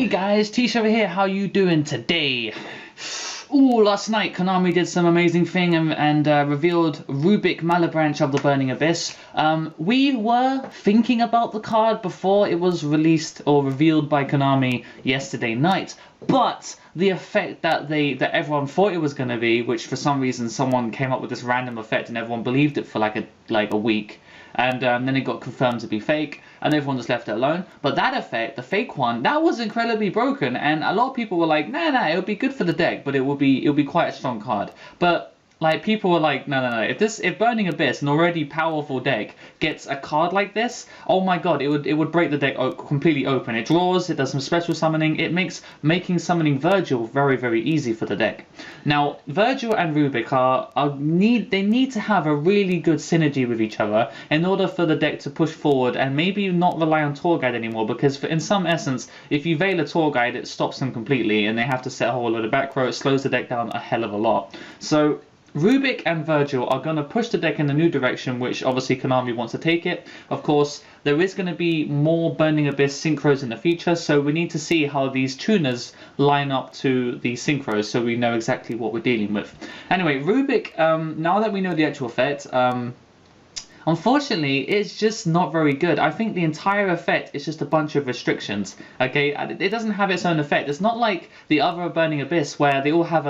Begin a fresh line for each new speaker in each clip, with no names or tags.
Hey guys, Tisha over here, how you doing today? Ooh, last night Konami did some amazing thing and revealed Rubic Malebranche of the Burning Abyss. We were thinking about the card before it was released or revealed by Konami yesterday night, but the effect that everyone thought it was going to be, which for some reason someone came up with this random effect and everyone believed it for like a week, and then it got confirmed to be fake, and everyone just left it alone. But that effect, the fake one, that was incredibly broken, and a lot of people were like, nah, it would be good for the deck, but it would be quite a strong card. But like, people were like, no. If Burning Abyss, an already powerful deck, gets a card like this, oh my god, it would break the deck completely open. It draws, it does some special summoning, it makes making summoning Virgil very easy for the deck. Now, Virgil and Rubic they need to have a really good synergy with each other in order for the deck to push forward and maybe not rely on Tour Guide anymore, because in some essence, if you veil a Tour Guide, it stops them completely and they have to set a whole load of back row. It slows the deck down a hell of a lot. So Rubic and Virgil are going to push the deck in a new direction, which obviously Konami wants to take it. Of course, there is going to be more Burning Abyss synchros in the future, so we need to see how these tuners line up to the synchros so we know exactly what we're dealing with. Anyway, Rubic, now that we know the actual effect, unfortunately, it's just not very good. I think the entire effect is just a bunch of restrictions, okay? It doesn't have its own effect. It's not like the other Burning Abyss where they all have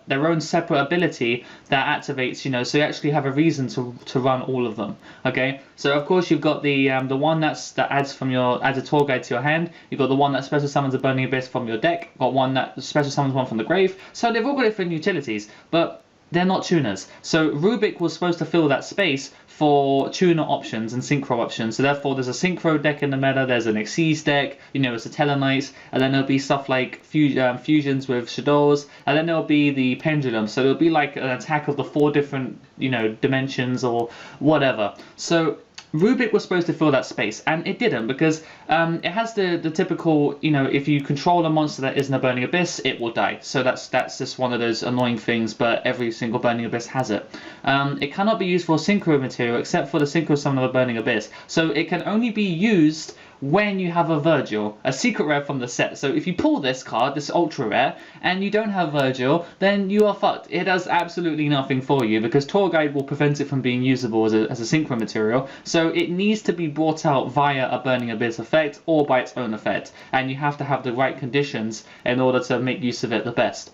their own separate ability that activates, you know, so you actually have a reason to run all of them, okay? So of course you've got the one that adds a Tour Guide to your hand. You've got the one that special summons a Burning Abyss from your deck. Got one that special summons one from the grave. So they've all got different utilities, but they're not tuners. So Rubic was supposed to fill that space for tuner options and synchro options. So therefore there's a synchro deck in the meta, there's an Xyz deck, you know, it's a Tellarknights, and then there'll be stuff like fusions with Shadows, and then there'll be the Pendulum. So there'll be like an attack of the 4 different, you know, dimensions or whatever. So Rubic was supposed to fill that space, and it didn't, because it has the typical, you know, if you control a monster that isn't a Burning Abyss, it will die. So that's just one of those annoying things, but every single Burning Abyss has it. It cannot be used for synchro material except for the synchro summon of a Burning Abyss. So it can only be used when you have a Virgil, a secret rare from the set. So if you pull this card, this ultra rare, and you don't have Virgil, then you are fucked. It does absolutely nothing for you, because Tour Guide will prevent it from being usable as a synchro material. So it needs to be brought out via a Burning Abyss effect or by its own effect, and you have to have the right conditions in order to make use of it the best.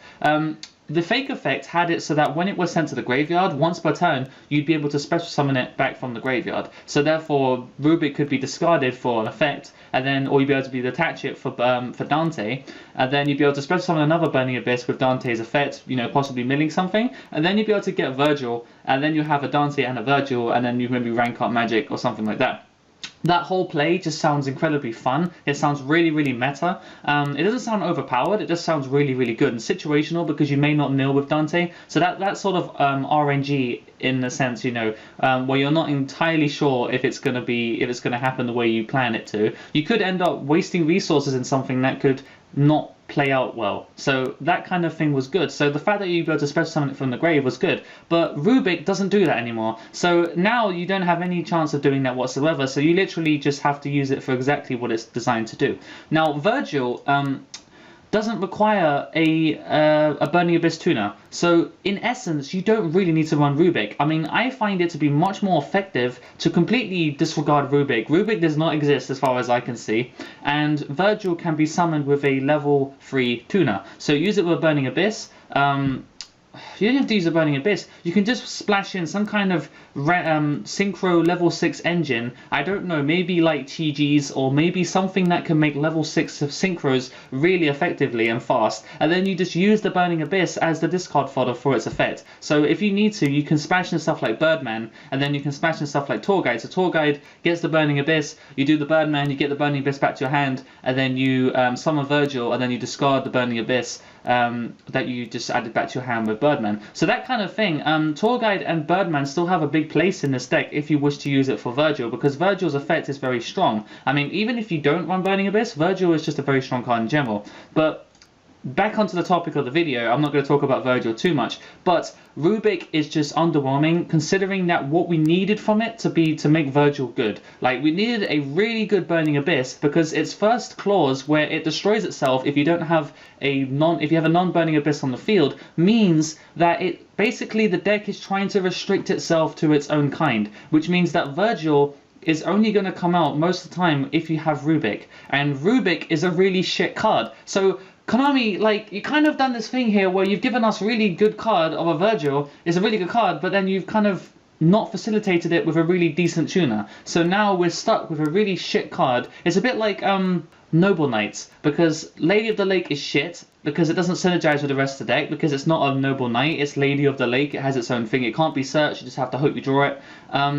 The fake effect had it so that when it was sent to the graveyard, once per turn, you'd be able to special summon it back from the graveyard. So therefore, Rubic could be discarded for an effect, and then, or you'd be able to attach it for Dante, and then you'd be able to special summon another Burning Abyss with Dante's effect, you know, possibly milling something, and then you'd be able to get Virgil, and then you have a Dante and a Virgil, and then you maybe rank up Magic or something like that. That whole play just sounds incredibly fun. It sounds really meta. It doesn't sound overpowered, it just sounds really good and situational, because you may not mill with Dante. So that sort of RNG in the sense, you know, where you're not entirely sure if it's going to happen the way you plan it to. You could end up wasting resources in something that could not play out well. So that kind of thing was good. So the fact that you'd be able to special summon it from the grave was good. But Rubic doesn't do that anymore. So now you don't have any chance of doing that whatsoever. So you literally just have to use it for exactly what it's designed to do. Now Virgil doesn't require a Burning Abyss tuner. So in essence, you don't really need to run Rubic. I mean, I find it to be much more effective to completely disregard Rubic. Rubic does not exist as far as I can see, and Virgil can be summoned with a level 3 tuner. So use it with a Burning Abyss. You don't have to use a Burning Abyss. You can just splash in some kind of synchro level 6 engine. I don't know, maybe like TGs, or maybe something that can make level 6 of synchros really effectively and fast. And then you just use the Burning Abyss as the discard fodder for its effect. So if you need to, you can splash in stuff like Birdman, and then you can splash in stuff like Tour Guide. So Tour Guide gets the Burning Abyss, you do the Birdman, you get the Burning Abyss back to your hand, and then you summon Virgil, and then you discard the Burning Abyss that you just added back to your hand with Birdman. So that kind of thing. Tour Guide and Birdman still have a big place in this deck if you wish to use it for Virgil, because Virgil's effect is very strong. I mean, even if you don't run Burning Abyss, Virgil is just a very strong card in general. But back onto the topic of the video, I'm not going to talk about Virgil too much, but Rubic is just underwhelming considering that what we needed from it to make Virgil good. Like, we needed a really good Burning Abyss because its first clause, where it destroys itself if you don't have a non-Burning Abyss on the field, means that it basically, the deck is trying to restrict itself to its own kind, which means that Virgil is only going to come out most of the time if you have Rubic, and Rubic is a really shit card. So Konami, like, you kind of done this thing here where you've given us really good card of a Virgil, is a really good card, but then you've kind of not facilitated it with a really decent tuner. So now we're stuck with a really shit card. It's a bit like Noble Knights, because Lady of the Lake is shit, because it doesn't synergize with the rest of the deck, because it's not a Noble Knight, it's Lady of the Lake, it has its own thing, it can't be searched, you just have to hope you draw it.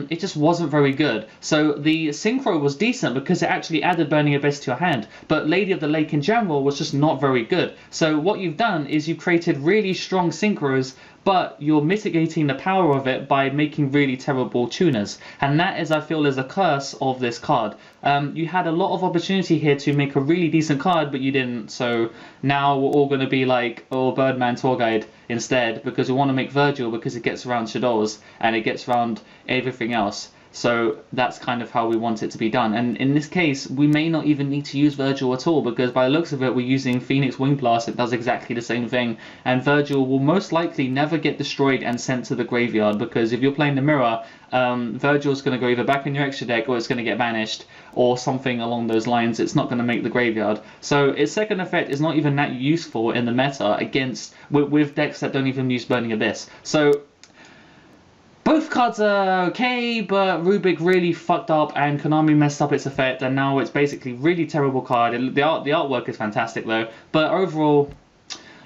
It just wasn't very good. So the Synchro was decent because it actually added Burning Abyss to your hand, but Lady of the Lake in general was just not very good. So what you've done is you've created really strong Synchros, but you're mitigating the power of it by making really terrible tuners. And that is, I feel, is a curse of this card. You had a lot of opportunity here to make a really decent card, but you didn't. So now we're all going to be like, oh, Birdman Tour Guide instead, because we want to make Virgil because it gets around Shadows and it gets around everything else. So that's kind of how we want it to be done. And in this case, we may not even need to use Virgil at all, because by the looks of it, we're using Phoenix Wing Blast. It does exactly the same thing. And Virgil will most likely never get destroyed and sent to the graveyard, because if you're playing the mirror, Virgil's going to go either back in your extra deck or it's going to get banished or something along those lines. It's not going to make the graveyard. So its second effect is not even that useful in the meta against with decks that don't even use Burning Abyss. So both cards are okay, but Rubic really fucked up and Konami messed up its effect, and now it's basically really terrible card. The artwork is fantastic though, but overall,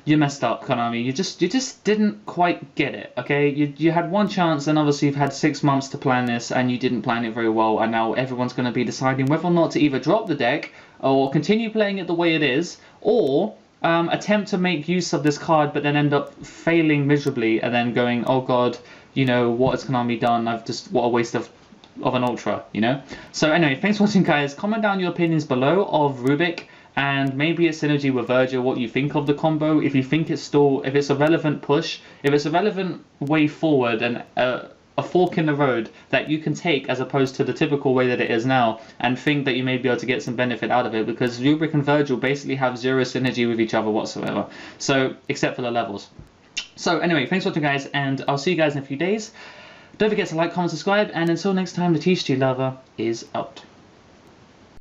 you messed up, Konami. You just didn't quite get it, okay? You had one chance, and obviously you've had 6 months to plan this, and you didn't plan it very well, and now everyone's going to be deciding whether or not to either drop the deck, or continue playing it the way it is, or attempt to make use of this card, but then end up failing miserably, and then going, oh god, you know, what has Konami done? What a waste of an Ultra, you know? So anyway, thanks for watching, guys. Comment down your opinions below of Rubic, and maybe its synergy with Virgil, what you think of the combo, if you think it's still, if it's a relevant push, if it's a relevant way forward, and a fork in the road that you can take as opposed to the typical way that it is now, and think that you may be able to get some benefit out of it, because Rubic and Virgil basically have zero synergy with each other whatsoever, so except for the levels. So anyway, thanks for watching, guys, and I'll see you guys in a few days. Don't forget to like, comment, subscribe, and until next time, the Thetcglover is out.